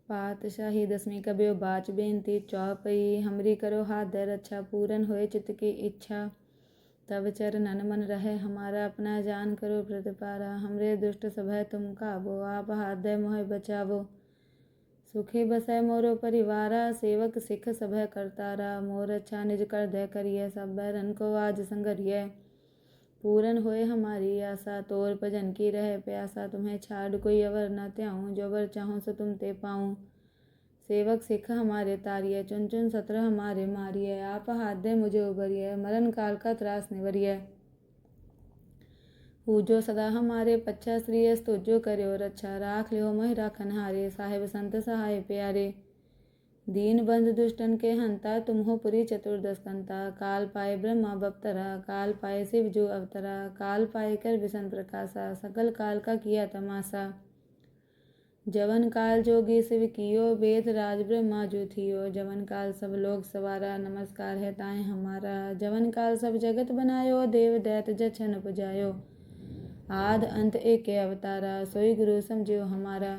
पातशाही दसवीं कबियो बाच बेनती चौपई हमरी करो हाथ दर अच्छा पूरन होए चित्त की इच्छा तब चरणन मन रहे हमारा अपना जान करो प्रतिपारा हमरे दुष्ट सभय तुम काबो आप हाथ दे मोह बचावो सुखे बसै मोरो परिवारा सेवक सिख सभय करतारा मोर अच्छा निज कर दे करिय सब बैरन को आज संगरिय पूरन होए हमारी आशा तोर भजन की रहे प्यासा तुम्हें छाड़ कोई अवर न त्याऊँ जो वर चाहूँ सो तुम ते पाऊँ सेवक सिख हमारे तारिय चुन चुन सत्र हमारे मारिय आप हाथ दे मुझे उबरिय मरण काल का त्रास निवरिय पूजो सदा हमारे पच्छा श्रीय स्तुजो करो रक्षा राख लियो मोहि राखन हारे साहिब संत सहाय प्यारे दीन बंध दुष्टन के हंता तुम हो पुरी चतुर्दश कंता काल पाए ब्रह्मा बप्तरा काल पाए शिव जो अवतरा काल पाए कर विसन प्रकाशा सकल काल का किया तमाशा जवन काल जोगी शिव कियो वेद राज ब्रह्मा जो थियो जवन काल सब लोग सवारा नमस्कार है ताए हमारा जवन काल सब जगत बनायो देव दैत जछन उपजायो आद अंत एक अवतारा सोई गुरु समझियो हमारा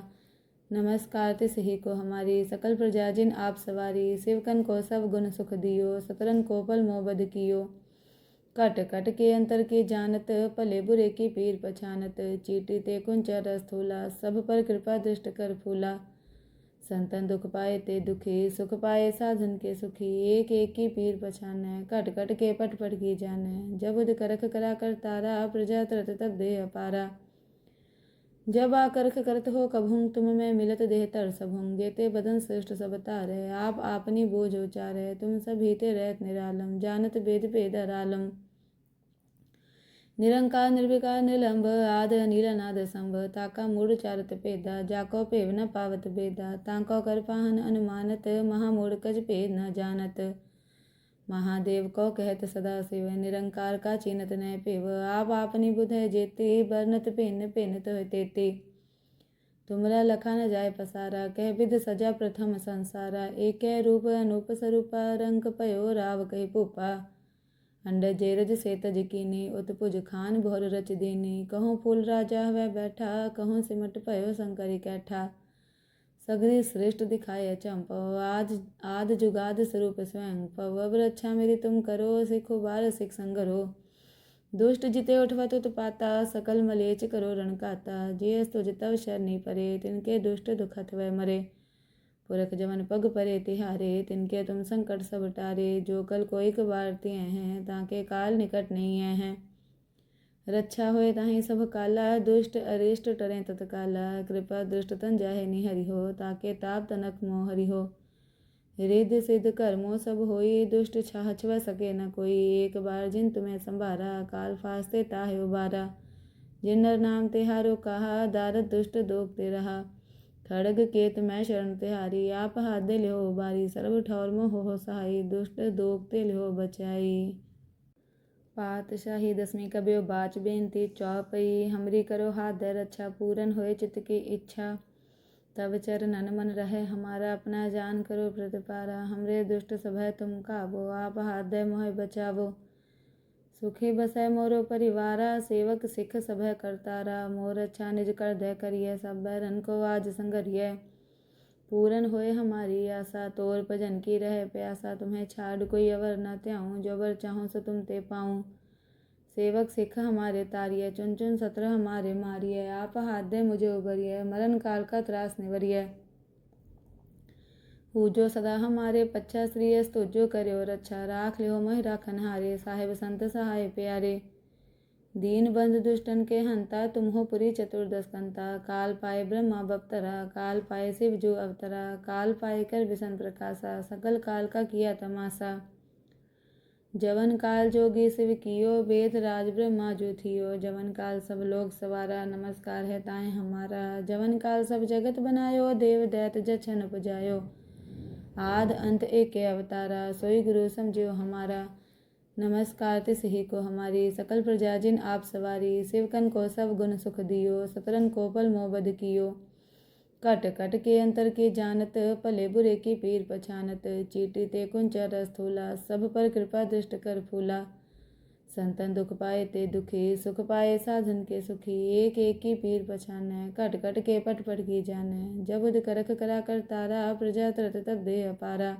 नमस्कार तिस ही को हमारी सकल प्रजा जिन आप सवारी शिवकन को सब गुण सुख दियो सतरन को पल मोबद कियो कट कट के अंतर के जानत भले बुरे की पीर पछानत चीटी ते कुंचर स्थूला सब पर कृपा दृष्ट कर फूला संतन दुख पाए ते दुखी सुख पाए साधन के सुखी एक एक की पीर पछाने कट कट के पट पट की जाने जब उद करख करा कर तारा प्रजा तरत तब दे अपारा जब आकर्ख करत हो कभूं तुम में मिलत देह तर सबूं जेते बदन श्रेष्ठ सब तारे आप आपनी बोझ उचारे तुम सभी ते रहत निरालम जानत वेद भेद अरालम निरंकार निर्विकार निलंब आद नील नाद संभ ताका मूढ़ चारत पेदा जाको पेव न पावत बेदा ताको कर पाहन अनुमानत महामूढ़ कज भेद न जानत महादेव को कहत सदा शिव निरंकार का चीनत न पेव आप आपनी बुध जेते बरनत भिन्न भिन्न तो तेते तुमरा लखा न जाय पसारा कह विध सजा प्रथम संसारा एक रूप अनूप स्वरूपा रंग पयो राव कही पुपा अंड जेरज से तज कीनी उत्पुज खान भोर रच दीनी कहूँ फूल राजा वह बैठा कहूँ सिमट पयो शंकरी कैठा सगरी श्रेष्ठ दिखाए चंपो आद जुगाद स्वरूप स्वयं पव अब रक्षा मेरी तुम करो सिखो बार सिख संगरो दुष्ट जिते उठवत उत्पाता सकल मलेच करो रणकाता जे तुझ तव शरणी परे तिनके दुष्ट दुखत वह मरे पुरख जमन पग परे तिहारे तिनके तुम संकट सब टारे जो कल कोई कबारते हैं ताके काल निकट नहीं हैं रक्षा होए ताहि सब काला दुष्ट अरिष्ट टरें तत्काला कृपा दुष्ट तन जाहे निहरि हो ताके ताप तनक मोह हरि हो रिद्धि सिद्ध कर्मों सब होई दुष्ट छाह छुआ सके न कोई एक बार जिन तुम्हें संभारा काल फास्ते ताहे उबारा जिन नर नाम तिहारो कहा दारद दुष्ट दोगते रहा खड़ग केत मैं शरण तिहारी आप हाथ दे लिहो उबारी सर्व ठौर मोह हो सहाई दुष्ट दोगते लिहो बचाई। पातशाही दसवीं कबियो बाच बेनती चौपई हमरी करो हाथ दर अच्छा पूरन होए चित्त की इच्छा तब चरणन मन रहे हमारा अपना जान करो प्रतिपारा हमरे दुष्ट सभय तुम काबो आप हाथ दे मोह बचावो सुखे बसै मोरो परिवारा सेवक सिख सभय करतारा मोर अच्छा निज कर दे करिय सब बैरन को आज संगरिय पूरन होए हमारी आशा तोर भजन की रहे प्यासा तुम्हें छाड़ कोई अवर न त्याऊँ जो वर चाहूँ सो तुम ते पाऊँ सेवक सिख हमारे तारिय चुन चुन सत्र हमारे मारिय आप हाथ दे मुझे उबरिय मरण काल का त्रास निवरिय पूजो सदा हमारे पच्छा श्रीय स्तुजो करो रक्षा राख लियो मोहि राखन हारे साहिब संत सहाय प्यारे दीन बंध दुष्टन के हंता तुम हो पुरी चतुर्दश कंता काल पाए ब्रह्मा बप्तरा काल पाए शिव जो अवतरा काल पाए कर विसन प्रकाशा सकल काल का किया तमाशा जवन काल जोगी शिव कियो वेद राज ब्रह्मा जो थियो जवन काल सब लोग सवारा नमस्कार है ताए हमारा जवन काल सब जगत बनायो देव दैत जछन उपजायो आद अंत एक अवतारा सोई गुरु समझियो हमारा नमस्कार तिस ही को हमारी सकल प्रजा जिन आप सवारी शिवकन को सब गुण सुख दियो सतरन को पल मोबद कियो कट कट के अंतर के जानत भले बुरे की पीर पछानत चीटी ते कुंचर स्थूला सब पर कृपा दृष्ट कर फूला संतन दुख पाए ते दुखी, सुख पाए साधन के सुखी। एक एक की पीर पछानै, कट कट के पट पट की जानै। जब उद करख करा कर तारा, प्रजा तरत तब दे अपारा।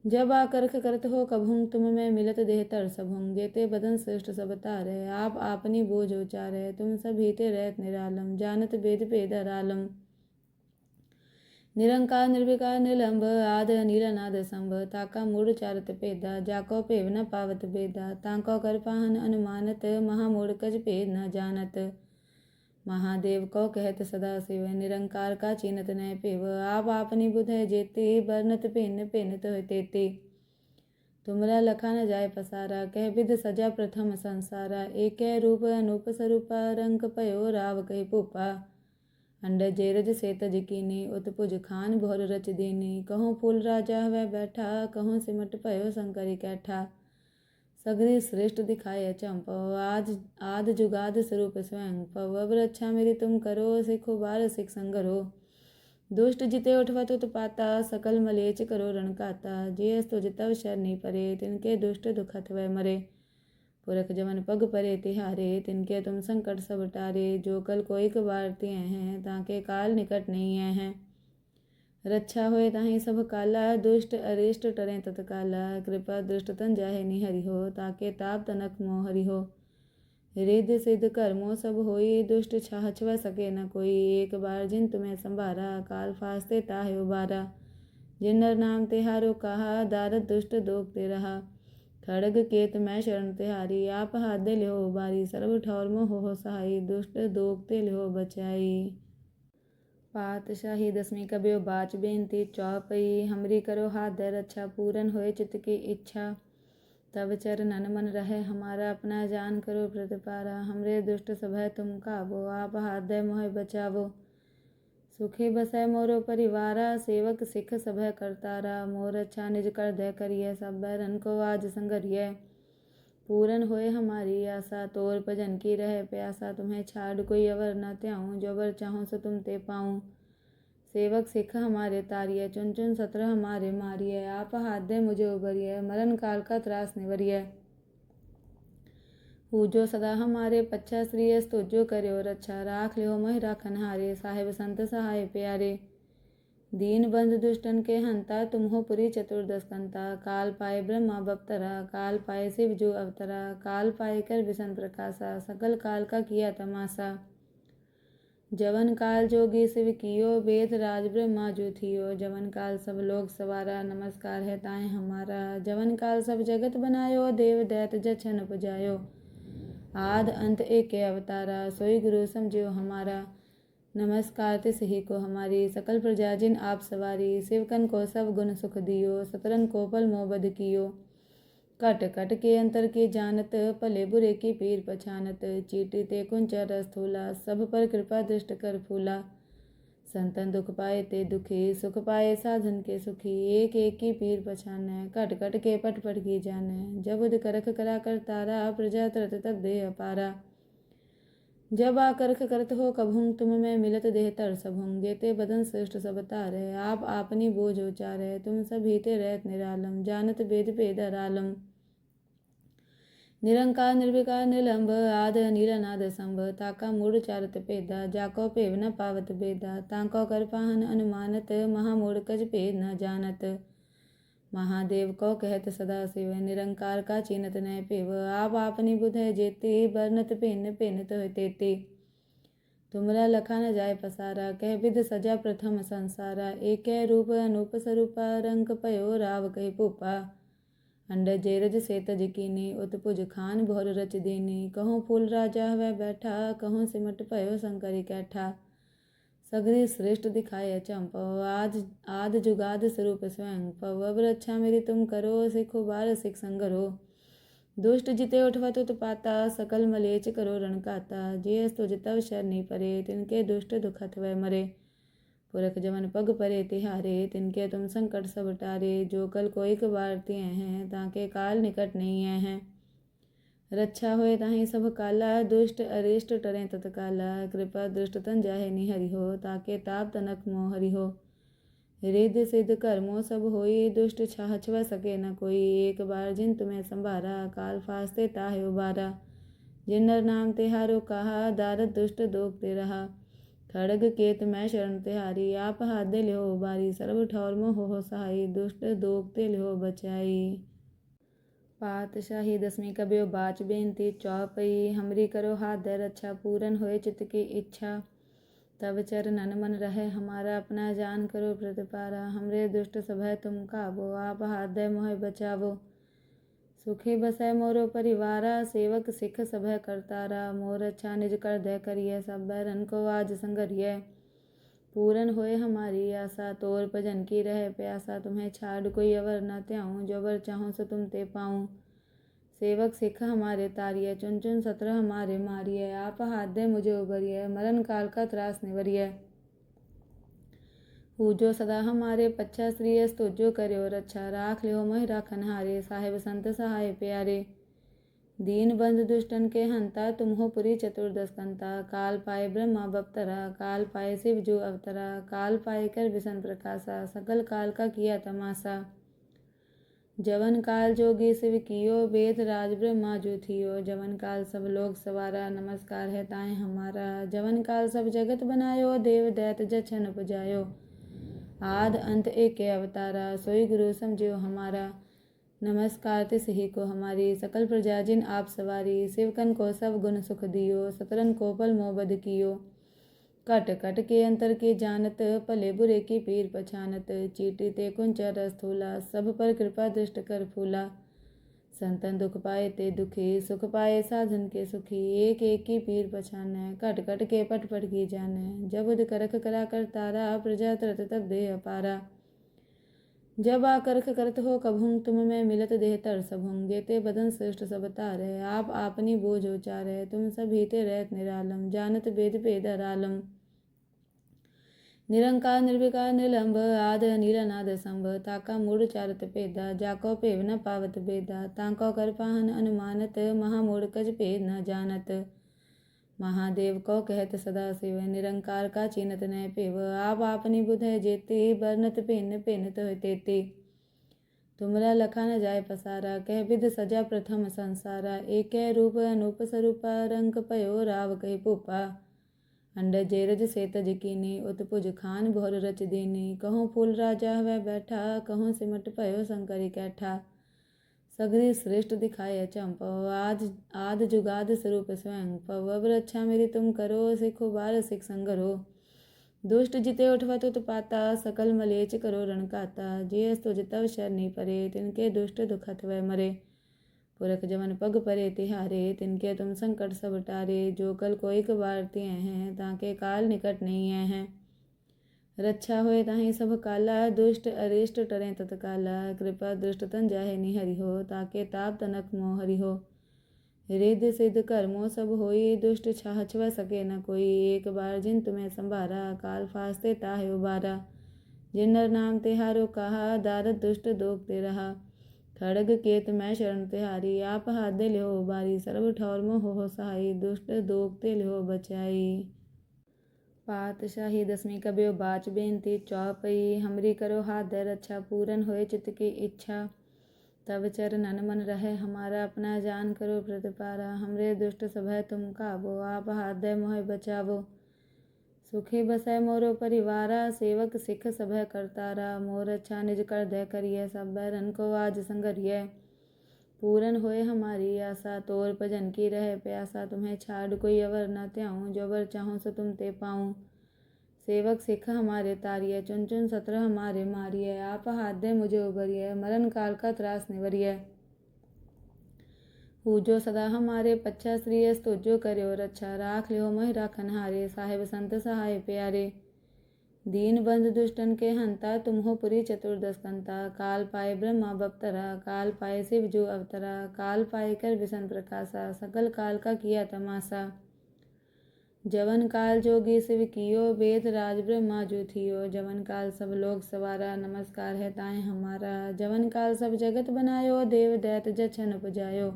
जब आकर्ख करत हो कभुंग, तुम में मिलत देह तर सबुंग। जेते बदन श्रेष्ठ सब तारै, आप आपनी बोझ उचारै। तुम सब हीते रहत निरालम, जानत वेद भेद अरालम। निरंकार निर्विकार निलंब, आद अनील अनाद संभ। ताका मूढ़ चारत भेदा, जाको भेव न पावत भेदा। ताको कर पाहन अनुमानत, महामूढ़ कज भेद न जानत। महादेव को कहत सदा शिव, निरंकार का चीनत न पेव। आप आपनी बुध है जेते, बरनत भिन्न भिन्न तो तेते। तुमरा लखा न जाय पसारा, कह विध सजा प्रथम संसारा। एक रूप अनूप स्वरूपा, रंग पयो राव कहि भूपा। अंड जेरज से तज कीनी, उत्पुज खान भोर रच दीनी। कहूँ फूल राजा वह बैठा, कहूँ सिमट पयो शंकरी कैठा। सगरी श्रेष्ठ दिखाए चंपो, आद जुगाद स्वरूप स्वयं पव। अब रक्षा मेरी तुम करो, सिखो बार सिख संगरो। दुष्ट जिते उठवत उत्पाता, सकल मलेच करो रणकाता। जे तुझ तव शरणी परे, तिनके दुष्ट दुखत वह मरे। पुरख जमन पग परे तिहारे, तिनके तुम संकट सब टारे। जो कल कोई कबार तिय हैं, ताके काल निकट नहीं हैं। रक्षा होए ताहि सब काला, दुष्ट अरिष्ट टरें तत्काला। कृपा दृष्ट तन जाहे निहरि हो, ताके ताप तनक मोह हरि हो। रिद्धि सिद्ध कर्मों सब होई, दुष्ट छाह छुआ सके न कोई। एक बार जिन तुम्हें संभारा, काल फास्ते ताहे उबारा। जिन नर नाम तिहारो कहा, दारद दुष्ट दोगते रहा। खड़ग केत मैं शरण तिहारी, आप हाथ दे लिहो उबारी। सर्व ठौर मोह हो सहाई, दुष्ट दोगते लिहो बचाई। पातशाही 10वीं कबियो बाच बेनती चौपई। हमरी करो हाथ दे रक्षा, पूरन होए चित्त की इच्छा। तब चरणन मन रहे हमारा, अपना जान करो प्रतिपारा। हमरे दुष्ट सभय तुम काबो, आप हाथ दे मोह बचावो। सुखे बसै मोरो परिवारा, सेवक सिख सभय करतारा। मोर अच्छा निज कर दे करिय, सब बैरन को आज संगरिय। पूरन होए हमारी आशा, तोर भजन की रहे प्यासा। तुम्हें छाड़ कोई अवर न त्याऊँ, जो बर चाहूँ सो तुम ते पाऊँ। सेवक सिख हमारे तारिय, चुन चुन सत्र हमारे मारिय। आप हाथ दे मुझे उबरिय, मरण काल का त्रास निवरिय। पूजो सदा हमारे पच्छा, श्री तुझो करो रक्षा। राख लियो मोहि राखन हारे, साहिब संत सहाय प्यारे। दीन बंध दुष्टन के हंता, तुम हो पुरी चतुर्दश कंता। काल पाए ब्रह्मा बप्तरा, काल पाए शिव जो अवतरा। काल पाए कर विसन प्रकाशा, सकल काल का किया तमाशा। जवन काल जोगी शिव कियो, वेद राज ब्रह्मा जो थियो। जवन काल सब लोग सवारा, नमस्कार है ताए हमारा। जवन काल सब जगत बनायो, देव दैत जछन उपजायो। आद अंत एक अवतारा, सोई गुरु समझियो हमारा। नमस्कार तिस ही को हमारी, सकल प्रजा जिन आप सवारी। शिवकन को सब गुण सुख दियो, सतरन को पल मोह बध कियो। कट कट के अंतर की जानत, भले बुरे की पीर पछानत। चीटी ते कुंचर स्थूला, सब पर कृपा दृष्ट कर फूला। संतन दुख पाए ते दुखी, सुख पाए साधन के सुखी। एक एक की पीर पछानै, कट कट के पट पट की जानै। जब उद करख करा कर तारा, प्रजा तरत तब दे अपारा। जब आकर्ख करत हो कभुंग, तुम में मिलत देह तर सबुंग। जेते बदन श्रेष्ठ सब तारै, आप आपनी बोझ उचारै। तुम सब हीते रहत निरालम, जानत वेद भेद अरालम। निरंकार निर्विकार निलंब, आद अनील अनाद संभ। ताका मूढ़ चारत भेदा, जाको भेव न पावत भेदा। ताको कर पाहन अनुमानत, महामूढ़ कज भेद न जानत। महादेव को कहत सदा शिव, निरंकार का चीनत न पेव। आप आपनी बुध है जेते, बरनत भिन्न भिन्न तो तेते। तुमरा लखा न जाय पसारा, कह विध सजा प्रथम संसारा। एक रूप अनूप स्वरूपा, रंग पयो राव कहि भूपा। अंड जेरज से तज कीनी, उत्पुज खान भोर रच दीनी। कहूँ फूल राजा वह बैठा, कहूँ सिमट पयो शंकरी कैठा। सगरी श्रेष्ठ दिखाए चंपो, आद जुगाद स्वरूप स्वयं पव। अब रक्षा मेरी तुम करो, सिखो बार सिख संगरो। दुष्ट जिते उठवत उत्पाता, सकल मलेच करो रणकाता। जे तुझ तव शरणी परे, तिनके दुष्ट दुखत वह मरे। पुरख जमन पग परे तिहारे, तिनके तुम संकट सब टारे। जो कल कोई कबार तिय हैं, ताके काल निकट नहीं हैं। रक्षा होए ताहि सब काला, दुष्ट अरिष्ट टरें तत्काला। कृपा दृष्ट तन जाहे निहरि हो, ताके ताप तनक मोह हरि हो। रिद्ध सिद्ध कर्मों सब होई, दुष्ट छाछव सके न कोई। एक बार जिन तुम्हें संभारा, काल फास्ते ताहे उबारा। जिन नर नाम तिहारो कहा, दारद दुष्ट दोगते रहा। खड़ग केत मैं शरण तिहारी, आप हाथ दे लिहो उबारी। सर्व ठौर मोह हो सहाई, दुष्ट दोगते लिहो बचाई। पातशाही दसवीं कबियो बाच बेनती चौपई। हमरी करो हाथ दे रक्षा, पूरन होए चित्त की इच्छा। तब चरणन मन रहे हमारा, अपना जान करो प्रतिपारा। हमरे दुष्ट सभय तुम काबो, आप हाथ दे मोहे बचावो। सुखी बसै मोरो परिवारा, सेवक सिख सभय करतारा। मोर अच्छा निज कर दे करिय, सब बैरन को आज संगरिय। पूरन होए हमारी आशा, तोर भजन की रहे प्यासा। तुम्हें छाड़ कोई अवर न त्याऊँ, जो वर चाहूँ सो तुम ते पाऊँ। सेवक सिख हमारे तारिय, चुन चुन सत्र हमारे मारिय। आप हाथ दे मुझे उबरिय, मरण काल का त्रास निवरिय। पूजो सदा हमारे पच्छा, श्री स्तुजो करो रक्षा। राख लियो मोहि राखन हारे, साहेब संत सहाय प्यारे। दीन बंधु दुष्टन के हंता, तुम हो पुरी चतुर्दश कंता। काल पाए ब्रह्मा बप्तरा, काल पाए शिव जो अवतरा। काल पाए कर विष्णु प्रकाशा, सकल काल का किया तमाशा। जवन काल जोगी शिव कियो, वेद राज ब्रह्मा जो थियो। जवन काल सब लोग सवारा, नमस्कार है ताए हमारा। जवन काल सब जगत बनायो, देव दैत जछन उपजायो। आद अंत एक अवतारा, सोई गुरु समझियो हमारा। नमस्कार तिस ही को हमारी, सकल प्रजा जिन आप सवारी। शिवकन को सब गुण सुख दियो, सतरन को पल मोह बध कियो। कट कट के अंतर के जानत, भले बुरे की पीर पछानत। चीटी ते कुंचा रस थूला, सब पर कृपा दृष्ट कर फूला। संतन दुख पाए ते दुखी, सुख पाए साधन के सुखी। एक एक की पीर पछानै, कट कट के पट पट की जानै। जब उद करख करा कर तारा, प्रजा तरत तब देह अपारा। जब आकर्ख करत हो कभुं, तुम में मिलत देह तर सबुं। जेते बदन श्रेष्ठ सब तारै, आप आपनी बोझ उचारै। तुम सभी ते रहत निरालम, जानत वेद भेद अरालम। निरंकार निर्विकार निलंब, आद नील नाद संभ। ताका मूढ़ चारत भेदा, जाको भेव न पावत बेदा। ताको कर पाहन अनुमानत, महामूढ़ कज भेद न जानत। महादेव को कहत सदा शिव, निरंकार का चीनत न पेव। आप आपनी बुध जेते, बरनत भिन्न भिन्न तो तेते। तुमरा लखा न जाय पसारा, कह विध सजा प्रथम संसारा। एक रूप अनूप स्वरूपा, रंग पयो राव कही भूपा। अंडर जेरज से तज कीनी, उत्पुज खान भोर रच दीनी। कहूँ फूल राजा वह बैठा, कहूँ सिमट पयो शंकर कैठा। सगरी श्रेष्ठ दिखाए चंपो, आद जुगाद स्वरूप स्वयं पव। अब रक्षा मेरी तुम करो, सिखो बार सिख संगरो। दुष्ट जिते उठवत उत्पाता, सकल मलेच करो रणकाता। जे स्तुज तव शरणी परे, तिनके दुष्ट दुखत वह मरे। पुरख जमन पग परे तिहारे, तिनके तुम संकट सब टारे। जो कल कोई कबारते हैं, ताके काल निकट नहीं हैं। रक्षा होए ताहि सब काला, दुष्ट अरिष्ट टरें तत्काला। कृपा दृष्ट तन जाहे निहरि हो, ताके ताप तनक मोह हरि हो। रिद्ध सिद्ध कर्मों सब होई, दुष्ट छाछव सके न कोई। एक बार जिन तुम्हें संभारा, काल फास्ते ताहे उबारा। जिन नर नाम तिहारो कहा, दारद दुष्ट दोगते रहा। खड़ग केत मैं शरण तिहारी, आप हाथ दे लिहो उबारी। सर्व ठौर मोह हो सहाई, दुष्ट दोगते लिहो बचाई। पातशाही दसवीं कबियो बाच बेनती चौपई। हमरी करो हाथ दे रक्षा, पूरन होए चित्त की इच्छा। तब चरणन मन रहे हमारा, अपना जान करो प्रतिपारा। हमरे दुष्ट सभय तुम काबो, आप हाथ दे मोहे बचावो। सुखी बसै मोरो परिवारा, सेवक सिख सभय करतारा। मोर अच्छा निज कर दे करिय, सब बैरन को आज संगरिय। पूरन होए हमारी आशा, तोर भजन की रहे प्यासा। तुम्हें छाड़ कोई अवर न त्याऊँ, जो वर चाहूँ सो तुम ते पाऊँ। सेवक सिख हमारे तारिय, चुन चुन सत्र हमारे मारिय। आप हाथ दे मुझे उबरिय, मरण काल का त्रास निवरिय। पूजो सदा हमारे पच्छा, श्री स्तुजो करो रक्षा। राख लियो मोहि राखन हारे, साहेब संत सहाय प्यारे। दीन बंधु दुष्टन के हंता, तुम हो पुरी चतुर्दश कंता। काल पाए ब्रह्मा बप्तरा, काल पाए शिव जो अवतरा। काल पाए कर विष्णु प्रकाशा, सकल काल का किया तमाशा। जवन काल जोगी शिव कियो, वेद राज ब्रह्मा जो थियो। जवन काल सब लोग सवारा, नमस्कार है ताए हमारा। जवन काल सब जगत बनायो, देव दैत जछन उपजायो।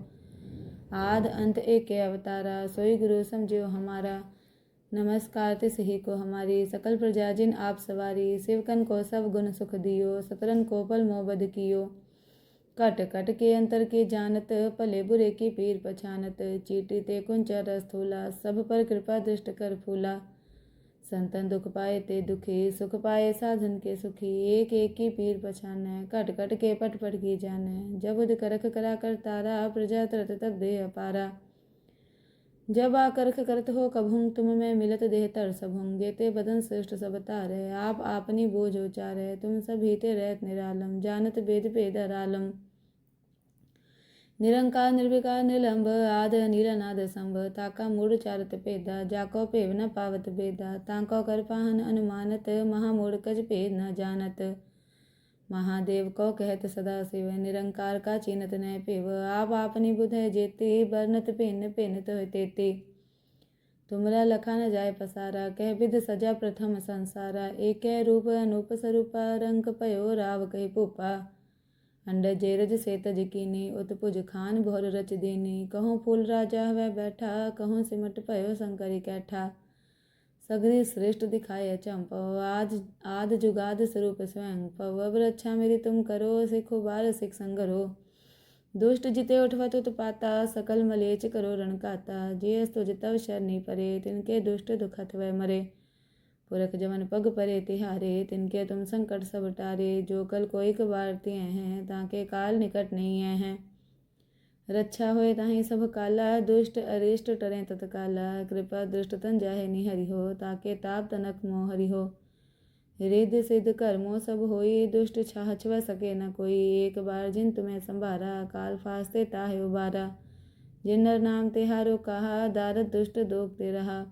आद अंत एक अवतारा, सोई गुरु समझियो हमारा। नमस्कार तिस ही को हमारी, सकल प्रजा जिन आप सवारी। शिवकन को सब गुण सुख दियो, सतरन को पल मोह बध कियो। कट कट के अंतर के जानत, भले बुरे की पीर पछानत। चीटी ते कुंचा रस थूला, सब पर कृपा दृष्ट कर फूला। संतन दुख पाए ते दुखी, सुख पाए साधन के सुखी। एक एक की पीर पछानै, कट कट के पट पट की जानै। जब उद करख करा कर तारा, प्रजा तरत तब दे अपारा। जब आकर्ख करत हो कभुं, तुम में मिलत देह तर सबहुं। जेते बदन श्रेष्ठ सब तारै, आप आपनी बोझ उचारै। तुम सब हीते रहत निरालम, जानत वेद भेद अरालम। निरंकार निर्विकार निलंब, आद नील नाद संभ। ताका मूढ़ चारत भेदा, जाको भेव न पावत भेदा। ताको कर पाहन अनुमानत, महामूढ़ कज भेद न जानत। महादेव को कहत सदा शिव, निरंकार का चीनत न पेव। आप आपनी बुध है जेते, बरनत भिन्न भिन्न तो तेते। तुमरा लखा न जाय पसारा, कह विध सजा प्रथम संसारा। एक रूप अनूप स्वरूपा, रंग पयो राव कहि भूपा। अंडर जेरज से तज कीनी, उत्पुज खान भोर रच दीनी। कहूँ फूल राजा वह बैठा, कहूँ सिमट पयो शंकरी कैठा। सगरी श्रेष्ठ दिखाए चंपो, आद जुगाद स्वरूप स्वयं पव। अब रक्षा मेरी तुम करो, सिखो बार सिख संगरो। दुष्ट जिते उठवत उत्पाता, सकल मलेच करो रणकाता। जे तुझ तव शरणी परे, तिनके दुष्ट दुखत वह मरे। पुरख जमन पग परे तिहारे, तिनके तुम संकट सब टारे। जो कल कोई कबार तिय हैं, ताके काल निकट नहीं हैं। रक्षा होए ताहि सब काला, दुष्ट अरिष्ट टरें तत्काला। कृपा दृष्ट तन जाहे निहरि हो, ताके ताप तनक मोह हरि हो। रिद्धि सिद्ध कर्मों सब होई, दुष्ट छाह छुआ सके न कोई। एक बार जिन तुम्हें संभारा, काल फास्ते ताहे उबारा। जिन नर नाम तिहारो कहा, दारद दुष्ट दोगते रहा।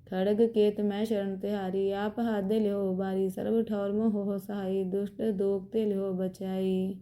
खड़ग केत मैं शरण तिहारी, आप हाथ दे ल्यो बारी। सर्व ठौर मोह हो सहाई, दुष्ट दोगते ल्यो बचाई।